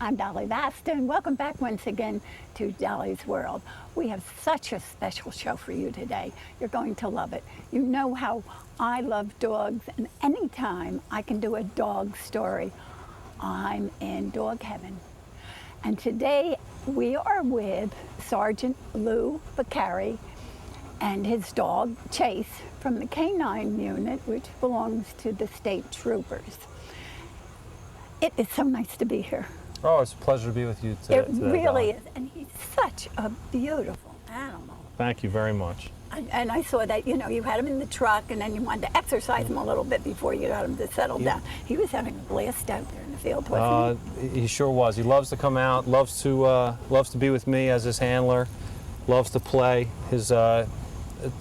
I'm Dolly Baston. Welcome back once again to Dolly's World. We have such a special show for you today. You're going to love it. You know how I love dogs, and anytime I can do a dog story, I'm in dog heaven. And today we are with Sergeant Lou Beccari and his dog Chase from the Canine Unit, which belongs to the State Troopers. It is so nice to be here. Oh, it's a pleasure to be with you today. It really is, and he's such a beautiful animal. Thank you very much. And I saw that, you know, you had him in the truck and then you wanted to exercise him a little bit before you got him to settle down. He was having a blast out there in the field, wasn't he? He sure was. He loves to come out, loves to be with me as his handler, loves to play. To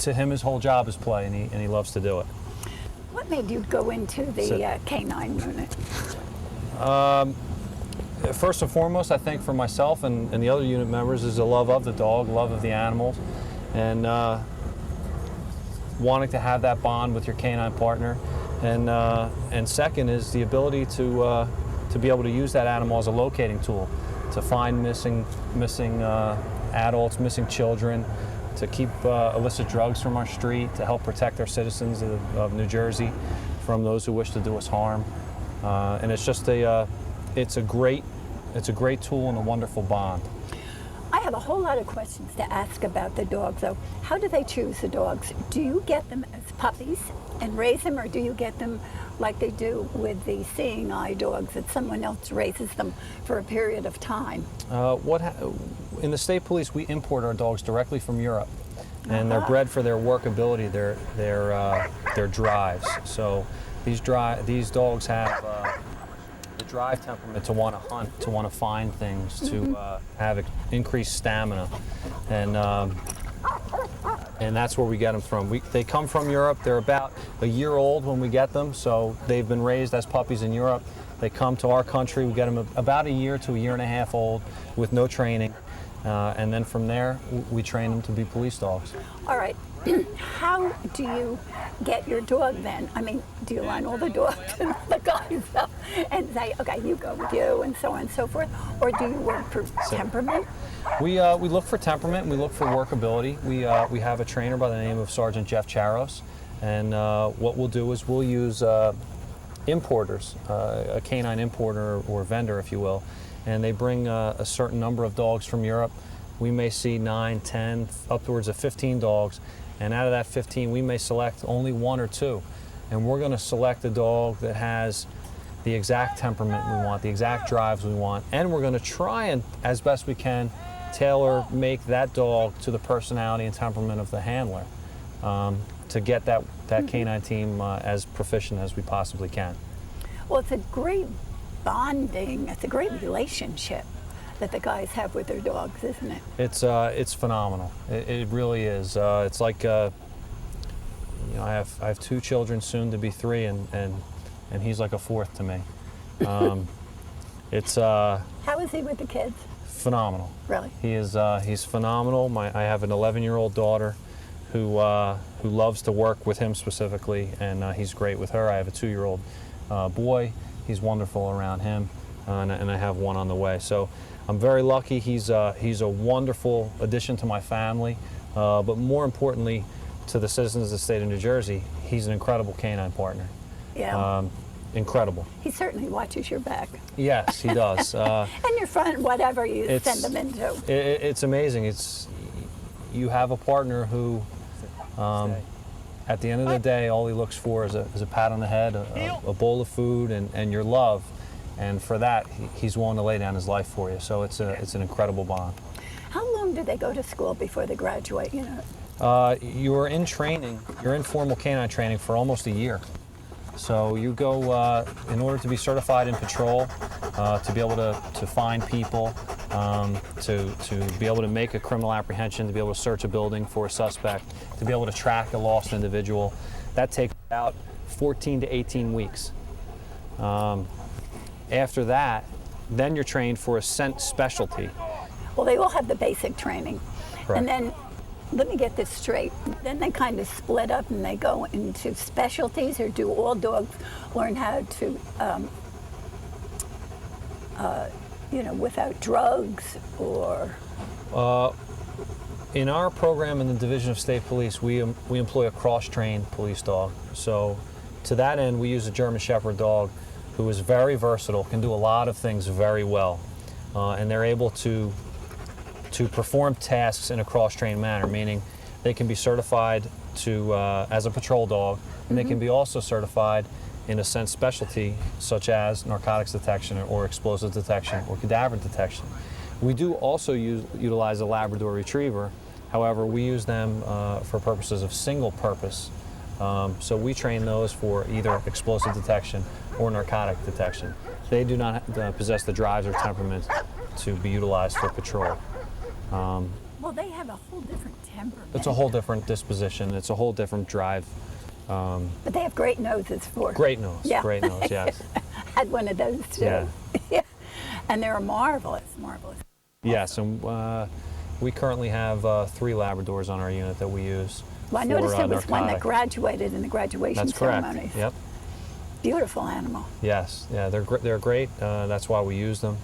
him, his whole job is play, and he loves to do it. What made you go into the Canine Unit? First and foremost, I think for myself and the other unit members is a love of the dog, love of the animals, and wanting to have that bond with your canine partner. And second is the ability to be able to use that animal as a locating tool, to find missing adults, missing children, to keep illicit drugs from our street, to help protect our citizens of New Jersey from those who wish to do us harm. And it's just it's a great tool and a wonderful bond. I have a whole lot of questions to ask about the dogs, though. How do they choose the dogs? Do you get them as puppies and raise them, or do you get them like they do with the seeing eye dogs, that someone else raises them for a period of time? In the state police, we import our dogs directly from Europe, and they're bred for their workability, their drives. So these dogs have the drive temperament to want to hunt, to want to find things, to have increased stamina, and that's where we get them from. They come from Europe. They're about a year old when we get them, so they've been raised as puppies in Europe. They come to our country. We get them about a year to a year and a half old with no training, and then from there we train them to be police dogs. All right. How do you get your dog then? I mean, do you line all the dogs and the guys up and say, okay, you go with you, and so on and so forth? Or do you work for temperament? We look for temperament, and we look for workability. We have a trainer by the name of Sergeant Jeff Charos, and what we'll do is we'll use importers, a canine importer or vendor, if you will, and they bring a certain number of dogs from Europe. We may see 9, 10, upwards of 15 dogs. And out of that 15, we may select only 1 or 2. And we're going to select a dog that has the exact temperament we want, the exact drives we want. And we're going to try and, as best we can, make that dog to the personality and temperament of the handler, to get that canine team as proficient as we possibly can. Well, it's a great bonding, it's a great relationship that the guys have with their dogs, isn't it? It's phenomenal. It really is. It's like I have 2 children, soon to be 3, and he's like a 4th to me. How is he with the kids? Phenomenal. Really? He's phenomenal. I have an 11-year-old daughter who loves to work with him specifically, and he's great with her. I have a 2-year-old boy. He's wonderful around him, and I have one on the way. So I'm very lucky. He's a wonderful addition to my family, but more importantly, to the citizens of the state of New Jersey, he's an incredible canine partner. Yeah. Incredible. He certainly watches your back. Yes, he does. And your front, whatever you send them into. It's amazing. You have a partner who, at the end of the day, all he looks for is a pat on the head, a bowl of food, and your love. And for that, he's willing to lay down his life for you. So it's an incredible bond. How long do they go to school before they graduate? You know. You're in training. You're in formal canine training for almost a year. So you go in order to be certified in patrol, to be able to find people, to be able to make a criminal apprehension, to be able to search a building for a suspect, to be able to track a lost individual. That takes about 14 to 18 weeks. After that, then you're trained for a scent specialty. Well, they all have the basic training. Correct. And then, let me get this straight, then they kind of split up and they go into specialties, or do all dogs learn how to without drugs or? In our program in the Division of State Police, we employ a cross-trained police dog. So to that end, we use a German Shepherd dog who is very versatile, can do a lot of things very well. And they're able to perform tasks in a cross-trained manner, meaning they can be certified as a patrol dog, and they can be also certified in a sense specialty, such as narcotics detection or explosive detection or cadaver detection. We do also utilize a Labrador Retriever. However, we use them for purposes of single purpose. So we train those for either explosive detection or narcotic detection. They do not possess the drives or temperament to be utilized for patrol. Well, they have a whole different temperament. It's a whole different disposition. It's a whole different drive. But they have great noses for. Great nose. Yeah. Great nose. Yes. Had one of those too. Yeah. Yeah. And they're marvelous. Yes, and we currently have 3 Labradors on our unit that we use. Well, I noticed there was narcotic. one that graduated in the graduation That's correct. ceremonies. Yep. Beautiful animal. Yes. Yeah, they're great. That's why we use them,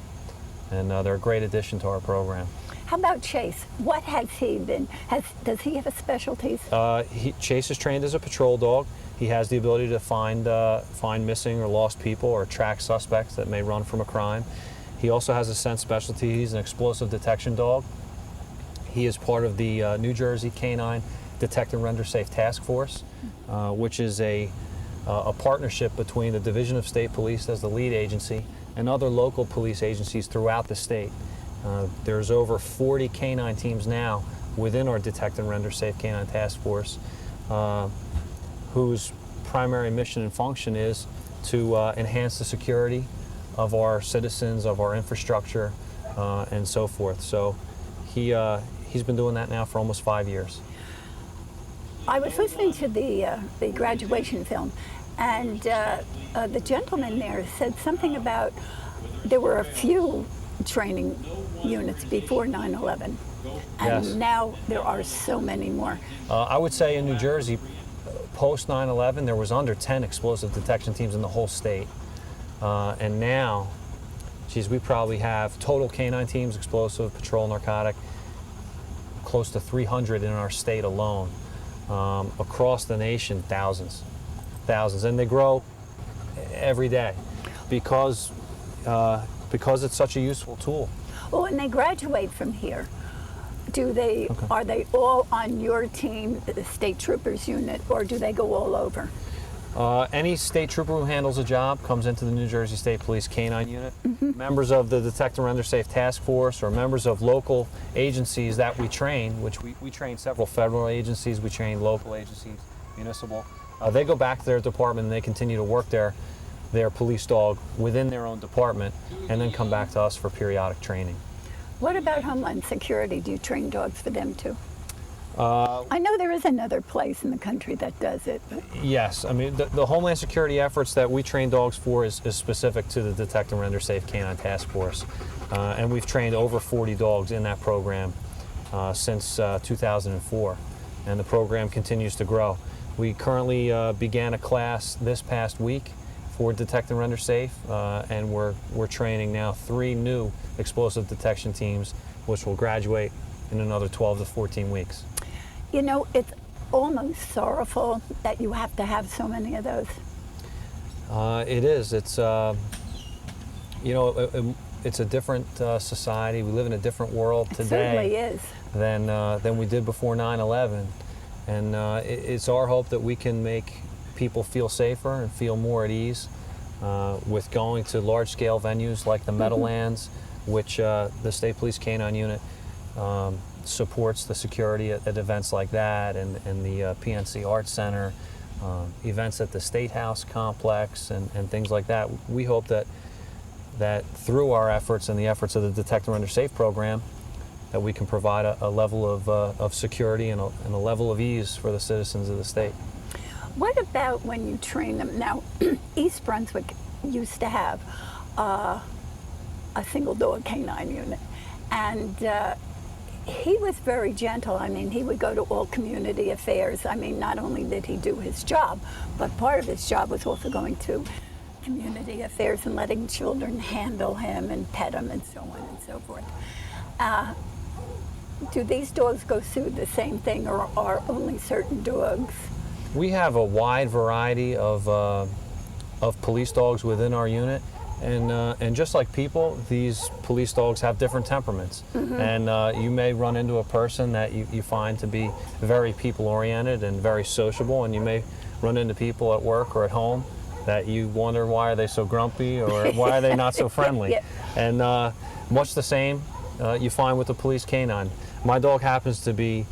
and they're a great addition to our program. How about Chase? What has he been? Does he have a specialties? Chase is trained as a patrol dog. He has the ability to find missing or lost people or track suspects that may run from a crime. He also has a sense specialty. He's an explosive detection dog. He is part of the New Jersey Canine Detect and Render Safe Task Force, which is a partnership between the Division of State Police as the lead agency and other local police agencies throughout the state. There's over 40 canine teams now within our Detect and Render Safe Canine Task Force, whose primary mission and function is to enhance the security of our citizens, of our infrastructure, and so forth. So he's been doing that now for almost 5 years. I was listening to the graduation film, and the gentleman there said something about there were a few training units before 9/11, and Yes. now there are so many more. I would say in New Jersey, post 9/11, there was under 10 explosive detection teams in the whole state. And now, geez, we probably have total canine teams, explosive, patrol, narcotic, close to 300 in our state alone. Across the nation, thousands, and they grow every day because it's such a useful tool. Well, when they graduate from here, Okay. are they all on your team, the state troopers unit, or do they go all over? Any state trooper who handles a job comes into the New Jersey State Police Canine Unit. Members of the Detect and Render Safe Task Force or members of local agencies that we train, which we train several federal agencies, we train local agencies, municipal. They go back to their department and they continue to work their police dog within their own department and then come back to us for periodic training. What about Homeland Security? Do you train dogs for them too? I know there is another place in the country that does it. But Yes, I mean the Homeland Security efforts that we train dogs for is specific to the Detect and Render Safe Canine Task Force, and we've trained over 40 dogs in that program since 2004, and the program continues to grow. We currently began a class this past week for Detect and Render Safe, and we're training now 3 new explosive detection teams, which will graduate in another 12 to 14 weeks. you know, it's almost sorrowful that you have to have so many of those. It is. It's it's a different society. We live in a different world It certainly today is. than we did before 9/11, and it's our hope that we can make people feel safer and feel more at ease with going to large-scale venues like the Meadowlands, which the State Police Canine Unit supports the security at events like that, and the PNC Arts Center, events at the State House complex, and things like that. We hope that through our efforts and the efforts of the Detect and Render Safe program, that we can provide a level of security and a level of ease for the citizens of the state. What about when you train them? Now, East Brunswick used to have a single dog canine unit, and he was very gentle. I mean, he would go to all community affairs. I mean, not only did he do his job, but part of his job was also going to community affairs and letting children handle him and pet him and so on and so forth. Do these dogs go through the same thing, or are only certain dogs? We have a wide variety of police dogs within our unit, and just like people, these police dogs have different temperaments. And you may run into a person that you find to be very people-oriented and very sociable, and you may run into people at work or at home that you wonder, why are they so grumpy, or why are they not so friendly? Yeah. And much the same you find with the police canine. My dog happens to be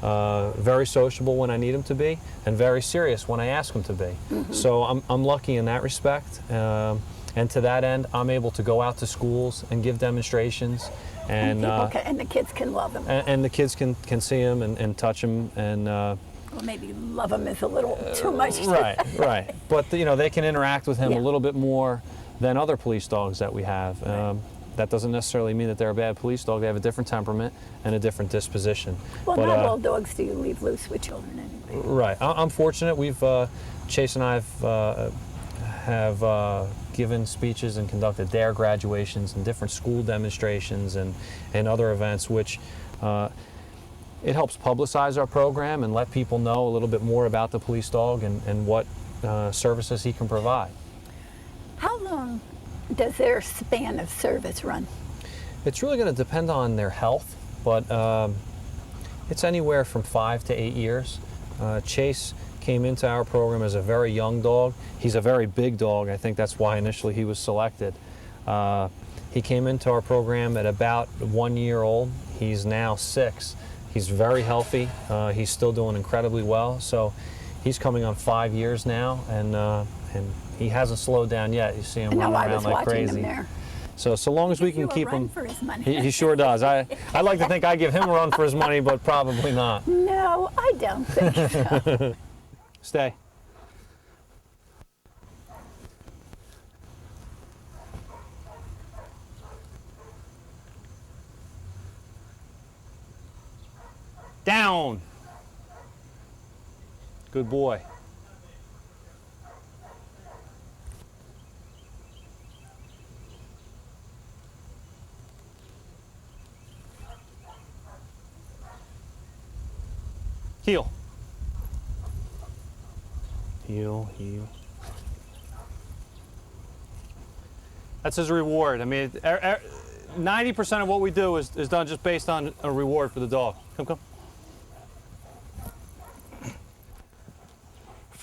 very sociable when I need him to be, and very serious when I ask him to be. So I'm lucky in that respect. And to that end, I'm able to go out to schools and give demonstrations, and And the kids can love him. and the kids can see him and touch him, and Well, maybe love him is a little too much. right. But they can interact with him Yeah. a little bit more than other police dogs that we have. That doesn't necessarily mean that they're a bad police dog. They have a different temperament and a different disposition. Well, But, not all dogs do you leave loose with children anyway. right. I'm fortunate. We've Chase and I have given speeches and conducted their graduations and different school demonstrations and other events, which it helps publicize our program and let people know a little bit more about the police dog and what services he can provide. How long does their span of service run? It's really going to depend on their health, but it's anywhere from 5 to 8 years. Chase came into our program as a very young dog. He's a very big dog. I think that's why initially he was selected. He came into our program at about 1 year old. He's now 6. He's very healthy. He's still doing incredibly well. So he's coming on 5 years now, and he hasn't slowed down yet. You see him running around like crazy. Him there. So long as we can You a keep run him, for his money. he sure does. I like to think I give him a run for his money, but probably not. No, I don't think so. Stay. Down. Good boy. Heel. Heel, heel. That's his reward. I mean, 90% of what we do is done just based on a reward for the dog. Come.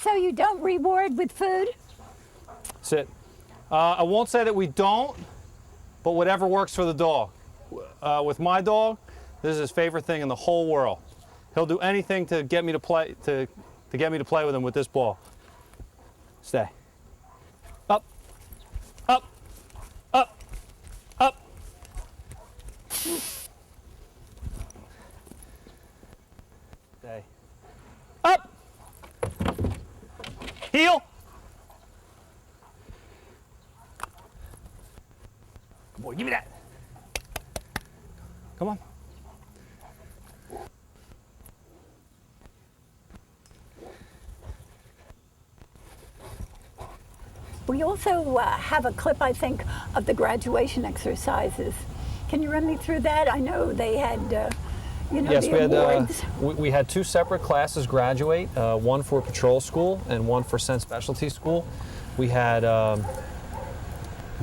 So you don't reward with food? Sit. I won't say that we don't, but whatever works for the dog. With my dog, this is his favorite thing in the whole world. He'll do anything to get me to play to get me to play with him with this ball. Stay. Up. Up. Up. Up. Stay. Up. Heel. Good boy, give me that. Come on. We also have a clip, I think, of the graduation exercises. Can you run me through that? I know they had, Yes, the awards. we had 2 separate classes graduate, one for patrol school and one for Scent Specialty School. We had, I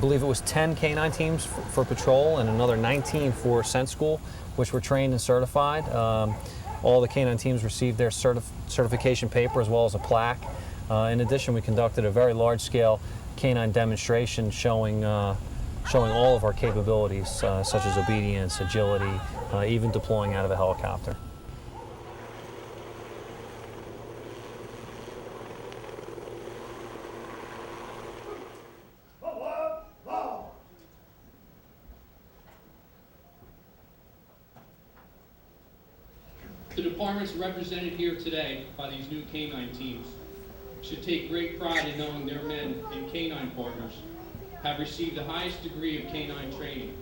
believe it was 10 canine teams for patrol and another 19 for Scent School, which were trained and certified. All the canine teams received their certification paper as well as a plaque. In addition, we conducted a very large-scale canine demonstration showing all of our capabilities, such as obedience, agility, even deploying out of a helicopter. The departments represented here today by these new canine teams should take great pride in knowing their men and canine partners have received the highest degree of canine training.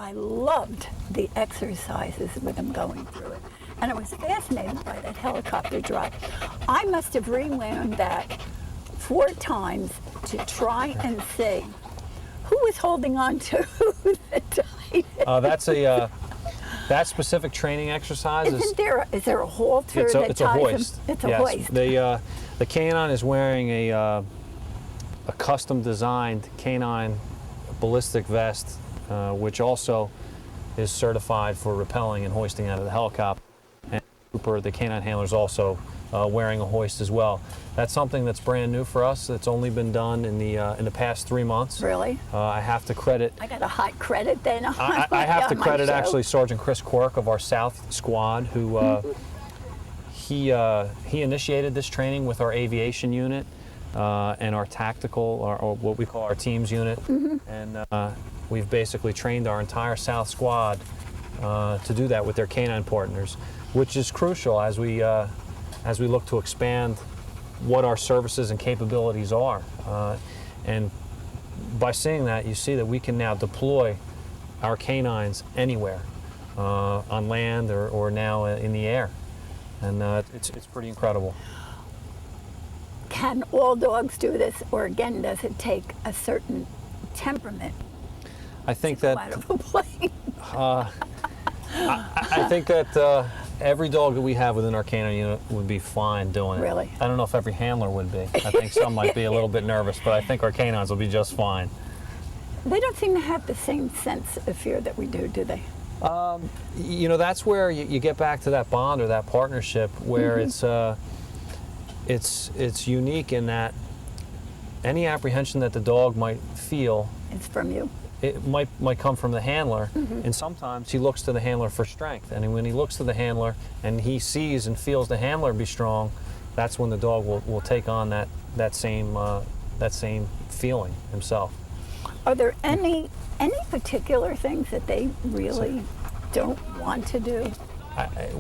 I loved the exercises with him going through it. And I was fascinated by that helicopter drop. I must have rewound that 4 times to try and see who was holding on to who the tightest. That specific training exercise is there a halter it's that a ties hoist. him? It's a Yes. hoist. The canine is wearing a custom designed canine ballistic vest, which also is certified for rappelling and hoisting out of the helicopter. And Cooper, the canine handler, is also wearing a hoist as well. That's something that's brand new for us. It's only been done in the past 3 months. Really? I have to credit. I got a high credit then. I have to credit actually Sergeant Chris Quirk of our South Squad, who he initiated this training with our aviation unit and our tactical, or what we call our teams unit, and we've basically trained our entire South Squad to do that with their canine partners, which is crucial as we look to expand what our services and capabilities are. And by seeing that, you see that we can now deploy our canines anywhere, on land or now in the air. And it's pretty incredible. Can all dogs do this, or again, does it take a certain temperament I think to that go out of a plane? I think that every dog that we have within our canine unit would be fine doing it. Really? I don't know if every handler would be. I think some might be a little bit nervous, but I think our canines will be just fine. They don't seem to have the same sense of fear that we do they? You know, that's where you get back to that bond or that partnership where it's unique in that any apprehension that the dog might feel, It's from you. it might come from the handler, and sometimes he looks to the handler for strength. And when he looks to the handler and he sees and feels the handler be strong, that's when the dog will take on that same feeling himself. Are there any particular things that they really don't want to do?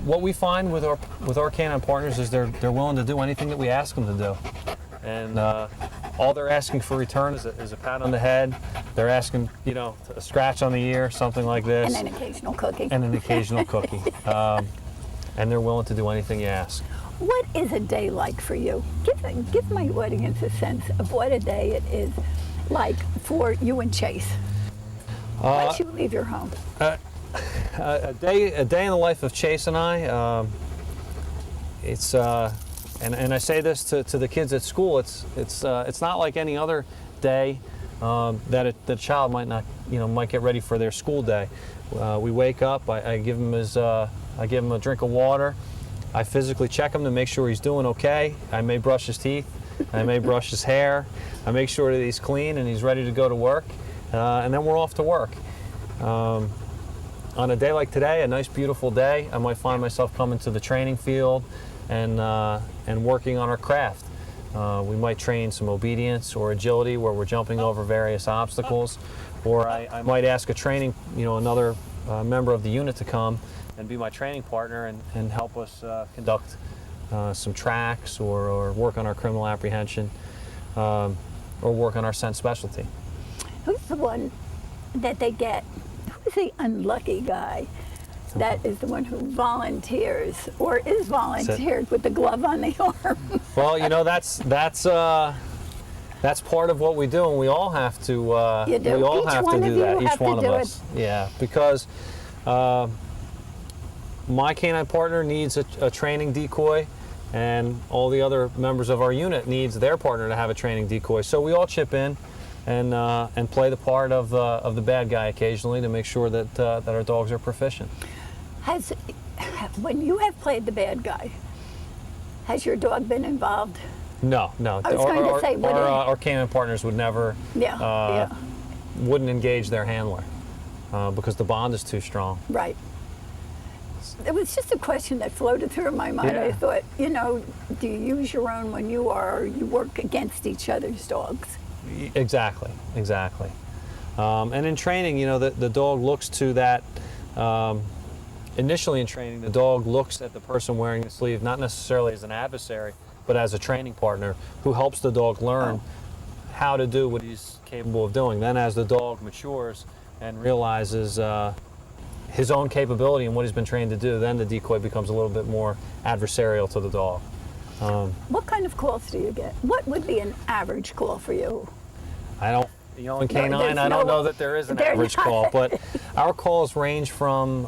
What we find with our canine partners is they're willing to do anything that we ask them to do, and all they're asking for return is a pat on the head. They're asking, a scratch on the ear, something like this, And an occasional cookie. and an occasional cookie. And they're willing to do anything you ask. What is a day like for you? Give my audience a sense of what a day it is like for you and Chase. Once you leave your home. A day in the life of Chase and I. It's and I say this to the kids at school. It's not like any other day that the child might get ready for their school day. We wake up. I give him a drink of water. I physically check him to make sure he's doing okay. I may brush his teeth. I may brush his hair. I make sure that he's clean and he's ready to go to work. And then we're off to work. On a day like today, a nice beautiful day, I might find myself coming to the training field and working on our craft. We might train some obedience or agility where we're jumping over various obstacles, or I might ask a training, another member of the unit to come and be my training partner and help us conduct some tracks or work on our criminal apprehension or work on our scent specialty. Who's the one that they get? Who's the unlucky guy that is the one who volunteers or is volunteered with the glove on the arm? Well, that's part of what we do, and we all have to. You do. We all Each have one to of do that. you Each have to one of do us. Yeah, because my canine partner needs a training decoy, and all the other members of our unit needs their partner to have a training decoy. So we all chip in and play the part of the bad guy occasionally to make sure that our dogs are proficient. When you have played the bad guy, has your dog been involved? No. I was going to say, our canine partners would never wouldn't engage their handler because the bond is too strong. Right. It was just a question that floated through my mind. Yeah. I thought, do you use your own when you work against each other's dogs? Exactly. And in training, the dog looks to that. Initially in training, the dog looks at the person wearing the sleeve not necessarily as an adversary, but as a training partner who helps the dog learn how to do what he's capable of doing. Then as the dog matures, and realizes his own capability and what he's been trained to do, then the decoy becomes a little bit more adversarial to the dog. What kind of calls do you get? What would be an average call for you? I don't, in there's canine, I don't know that there is an there's average not. call, but our calls range from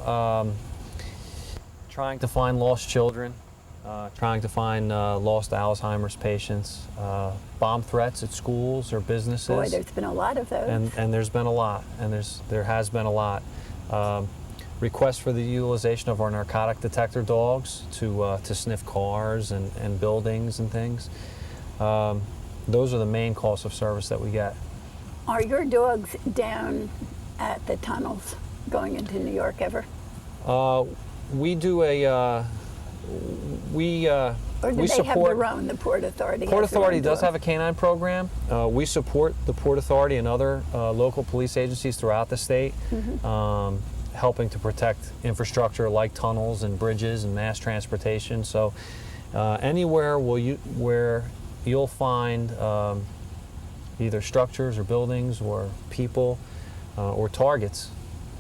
trying to find lost children, trying to find lost Alzheimer's patients, bomb threats at schools or businesses. Boy, there's been a lot of those. And there's been a lot, and there has been a lot. Requests for the utilization of our narcotic detector dogs to sniff cars and buildings and things. Those are the main calls of service that we get. Are your dogs down at the tunnels going into New York ever? We do a we Or do we they have support. their own, the Port Authority? Port has their Authority own does dogs? have a canine program. We support the Port Authority and other local police agencies throughout the state, helping to protect infrastructure like tunnels and bridges and mass transportation. So anywhere where you'll find either structures or buildings or people or targets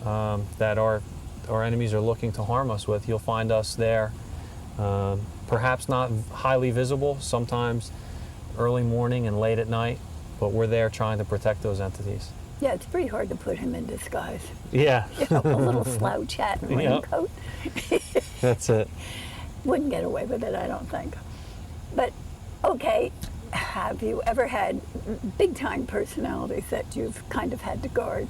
that our enemies are looking to harm us with, you'll find us there. Perhaps not highly visible, sometimes early morning and late at night, but we're there trying to protect those entities. Yeah, it's pretty hard to put him in disguise. Yeah, You know, a little slouch hat and Yep. raincoat. that's it. Wouldn't get away with it, I don't think. But, okay, have you ever had big-time personalities that you've kind of had to guard?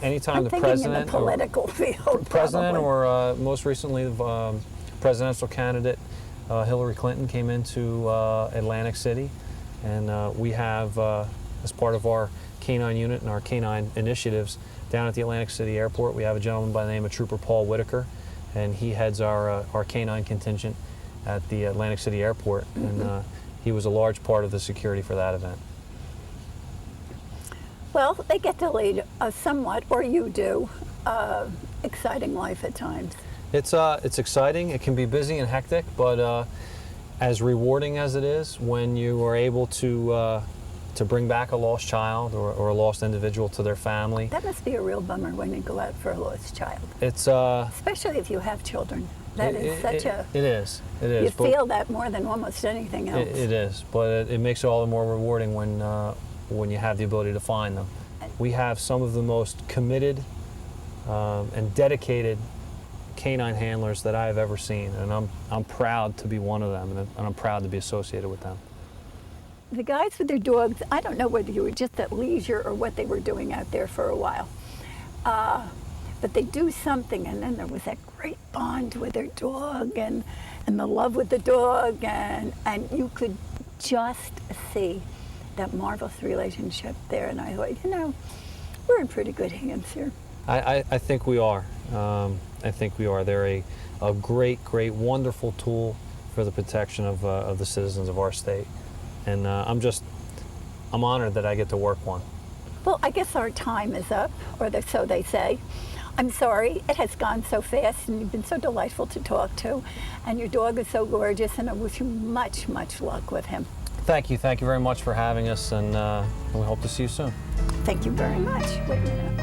Anytime I'm the thinking in president, the political field, probably. or most recently the presidential candidate Hillary Clinton came into Atlantic City, and we have, as part of our canine unit and our canine initiatives down at the Atlantic City Airport, we have a gentleman by the name of Trooper Paul Whitaker, and he heads our canine contingent at the Atlantic City Airport, and he was a large part of the security for that event. Well, they get to lead a somewhat, or you do, exciting life at times. It's exciting. It can be busy and hectic, but as rewarding as it is, when you are able to bring back a lost child or a lost individual to their family, That must be a real bummer when you go out for a lost child, it's especially if you have children. That is such a... It is. You but feel that more than almost anything else. it is, but it makes it all the more rewarding when you have the ability to find them. We have some of the most committed and dedicated canine handlers that I have ever seen, and I'm proud to be one of them, and I'm proud to be associated with them. The guys with their dogs, I don't know whether you were just at leisure or what they were doing out there for a while, but they do something, and then there was that great bond with their dog and the love with the dog, and you could just see that marvelous relationship there, and I thought, you know, we're in pretty good hands here. I think we are. I think we are. They're a great, wonderful tool for the protection of the citizens of our state. And I'm honored that I get to work one. Well, I guess our time is up, or so they say. I'm sorry, it has gone so fast, and you've been so delightful to talk to, and your dog is so gorgeous, and I wish you much, much luck with him. Thank you very much for having us, and we hope to see you soon. Thank you very much. Wait a minute,